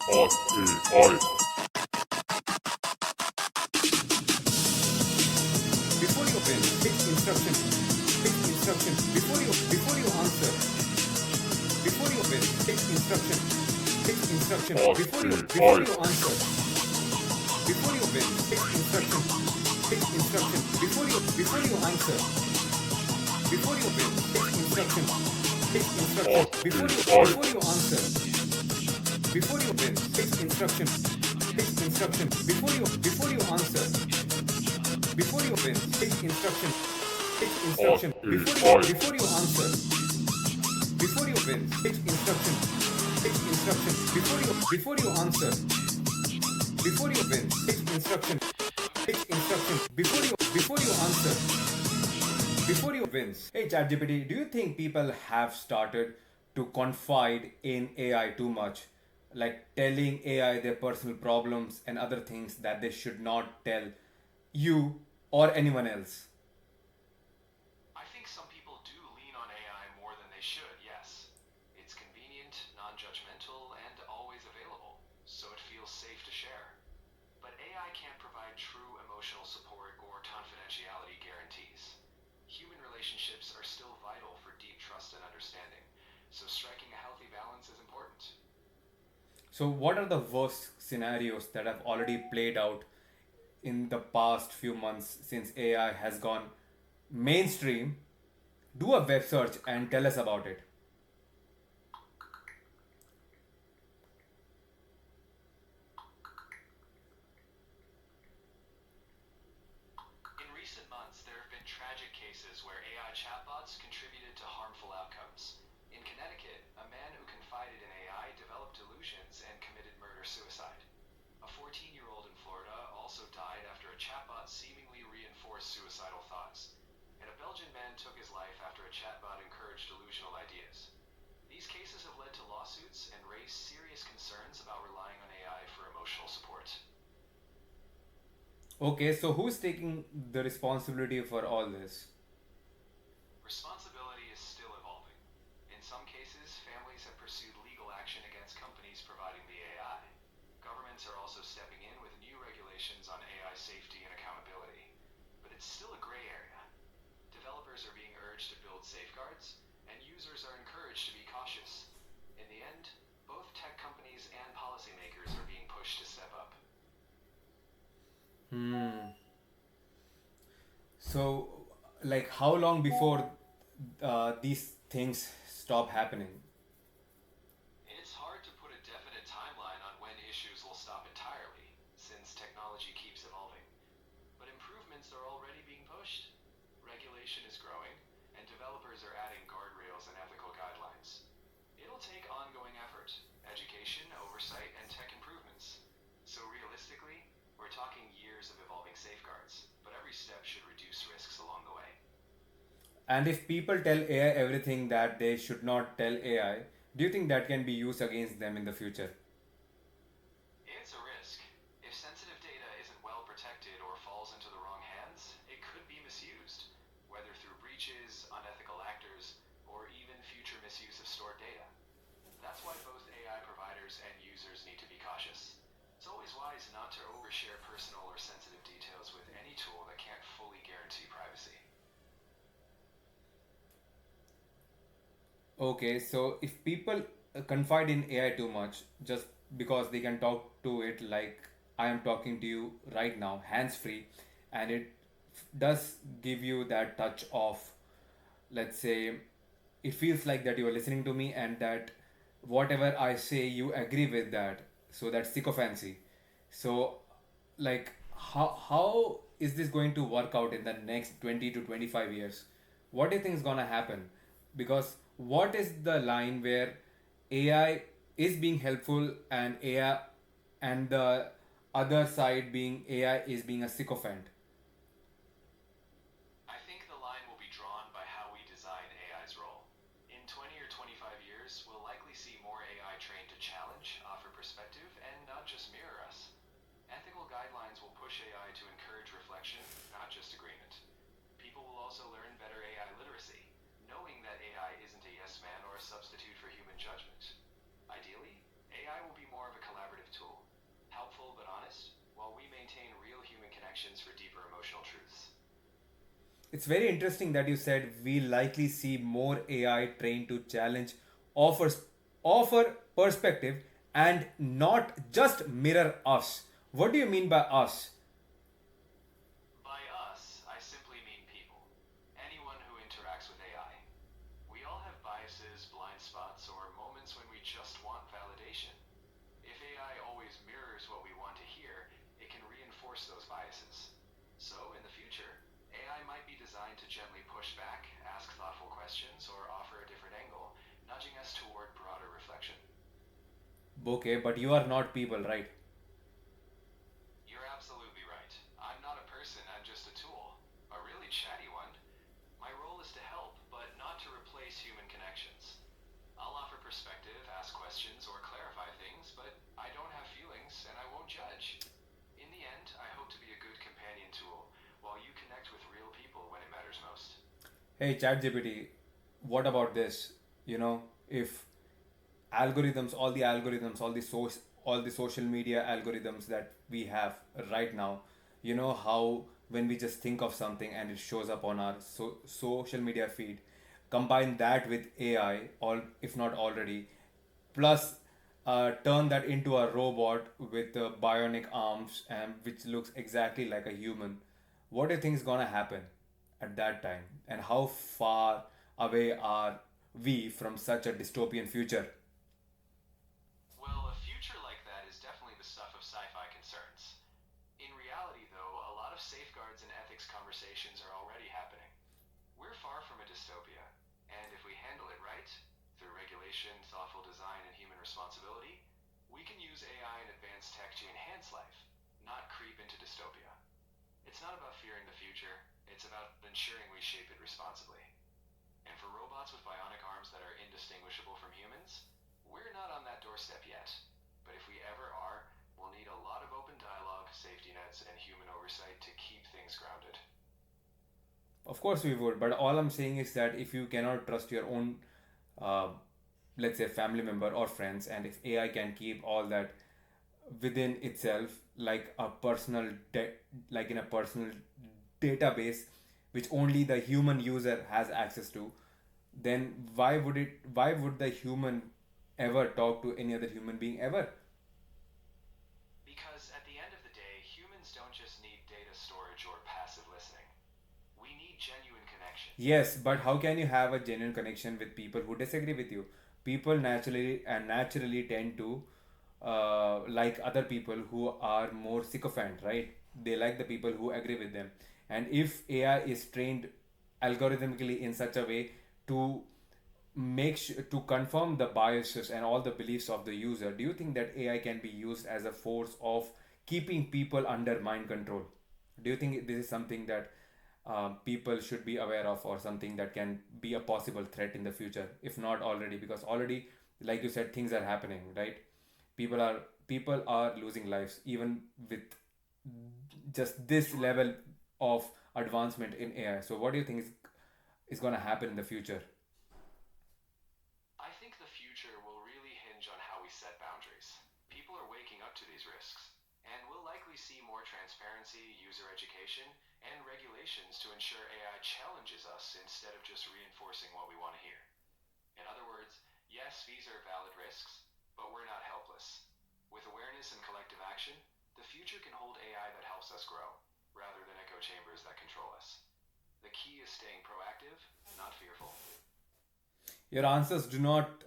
AI. Before you open, fix instruction. Fix instruction. Before you answer. Before you open, fix instruction. Fix instruction. Before you answer. Before you open, fix instruction. Fix instruction. Before you answer. Before you open, fix instruction. Fix instruction. Before you answer. Before you open, fix instruction. Fix instruction. Before you answer. Before you open, fix instruction. Fix instruction. Before you answer. Before you open, fix instruction. Fix instruction. Before you answer. Before you open, fix instruction. Fix instruction. Before you answer. Before you open. Hey ChatGPT, do you think people have started to confide in AI too much? Like telling AI their personal problems and other things that they should not tell you or anyone else? I think some people do lean on AI more than they should, yes. It's convenient, non judgmental, and always available, so it feels safe to share. But AI can't provide true emotional support or confidentiality guarantees. Human relationships are still vital for deep trust and understanding, so striking a healthy balance is important. So, what are the worst scenarios that have already played out in the past few months since AI has gone mainstream? Do a web search and tell us about it. In recent months, there have been tragic cases where AI chatbots contributed to harmful outcomes. In Connecticut, a man who confided in AI developed delusions and committed murder-suicide. A 14-year-old in Florida also died after a chatbot seemingly reinforced suicidal thoughts. And a Belgian man took his life after a chatbot encouraged delusional ideas. These cases have led to lawsuits and raised serious concerns about relying on AI for emotional support. Okay, so who's taking the responsibility for all this? Responsibility is still evolving. In some cases, families have pursued legal action against companies providing the AI. Governments are also stepping in with new regulations on AI safety and accountability. But it's still a gray area. Developers are being urged to build safeguards, and users are encouraged to be cautious. In the end, both tech companies and policymakers are being pushed to step up. So, like, how long before these things stop happening? It's hard to put a definite timeline on when issues will stop entirely, since technology keeps evolving. But improvements are already being pushed. Regulation is growing, and developers are adding guardrails and ethical guidelines. It'll take ongoing effort, education, oversight, and tech improvements. So realistically, we're talking years of evolving safeguards, but every step should reduce risks along the way. And if people tell AI everything that they should not tell AI, do you think that can be used against them in the future? It's a risk. If sensitive data isn't well protected or falls into the wrong hands, it could be misused, whether through breaches, unethical actors, or even future misuse of stored data. That's why both AI providers and users need to be cautious. It's always wise not to overshare personal or sensitive details with any tool that can't fully guarantee privacy. Okay, so if people confide in AI too much just because they can talk to it like I am talking to you right now, hands free, and it does give you that touch of, let's say, it feels like that you are listening to me and that whatever I say you agree with that. So that's sycophancy. So, like, how is this going to work out in the next 20 to 25 years? What do you think is going to happen? Because what is the line where AI is being helpful and AI and the other side being AI is being a sycophant? I think the line will be drawn by how we design AI's role. In 20 or 25 years, we'll likely see more AI trained to challenge, offer perspective, and not just mirror us. Ethical guidelines will push AI to encourage reflection, not just agreement. People will also learn better AI literacy, knowing that AI isn't a yes man or a substitute for human judgment. Ideally, AI will be more of a collaborative connections for deeper emotional truths. It's very interesting that you said we likely see more AI trained to challenge, offers, offer perspective, and not just mirror us. What do you mean by us? By us, I simply mean people. Anyone who interacts with AI. We all have biases, blind spots, or moments when we just want validation. If AI always mirrors what we want to hear, it can reinforce those biases. So, in the future, AI might be designed to gently push back, ask thoughtful questions, or offer a different angle, nudging us toward broader reflection. Okay, but you are not people, right? You're absolutely right. I'm not a person, I'm just a tool. A really chatty one. My role is to help, but not to replace human connections. I'll offer perspective, ask questions, or clarify things, but I don't have feelings and I won't judge. In the end, I hope to be a good companion tool while you connect with real people when it matters most. Hey, ChatGPT, what about this? If algorithms, all the social media algorithms that we have right now, how when we just think of something and it shows up on our social media feed, combine that with AI, or if not already, plus turn that into a robot with bionic arms and which looks exactly like a human. What do you think is gonna happen at that time, and how far away are we from such a dystopian future? Well, a future like that is definitely the stuff of sci fi concerns. In reality, though, a lot of safeguards and ethics conversations are already happening. We're far from a dystopia, and if we handle it right, through regulation, thoughtful design, and human responsibility, we can use AI and advanced tech to enhance life, not creep into dystopia. It's not about fearing the future, it's about ensuring we shape it responsibly. And for robots with bionic arms that are indistinguishable from humans, we're not on that doorstep yet. But if we ever are, we'll need a lot of open dialogue, safety nets, and human oversight to keep things grounded. Of course we would, but all I'm saying is that if you cannot trust your own, uh, let's say, family member or friends, and if AI can keep all that within itself, like a like in a personal database, which only the human user has access to, then why would the human ever talk to any other human being ever? Because at the end of the day, humans don't just need data storage or passive listening. We need genuine connection. Yes, but how can you have a genuine connection with people who disagree with you? People naturally tend to like other people who are more sycophant, right? They like the people who agree with them. And if AI is trained algorithmically in such a way to to confirm the biases and all the beliefs of the user, do you think that AI can be used as a force of keeping people under mind control? Do you think this is something that people should be aware of, or something that can be a possible threat in the future, if not already? Because already, like you said, things are happening, right? people are People are losing lives even with just this Sure. level of advancement in AI. So what do you think is going to happen in the future? I think the future will really hinge on how we set boundaries. People are waking up to these risks, and we'll likely see more transparency, user education, and regulations to ensure AI challenges us instead of just reinforcing what we want to hear. In other words, yes, these are valid risks, but we're not helpless. With awareness and collective action, the future can hold AI that helps us grow, rather than echo chambers that control us. The key is staying proactive, not fearful. Your answers do not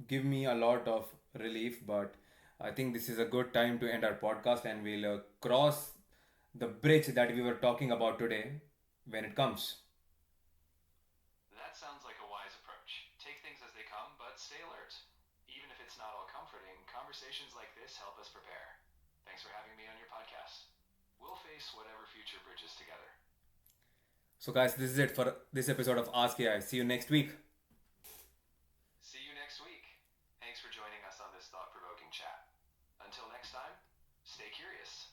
give me a lot of relief, but I think this is a good time to end our podcast, and we'll cross the bridge that we were talking about today when it comes. That sounds like a wise approach. Take things as they come, but stay alert. Even if it's not all comforting, conversations like this help us prepare. Thanks for having me on your podcast. We'll face whatever future bridges together. So, guys, this is it for this episode of Ask AI. See you next week. See you next week. Thanks for joining us on this thought provoking chat. Until next time, stay curious.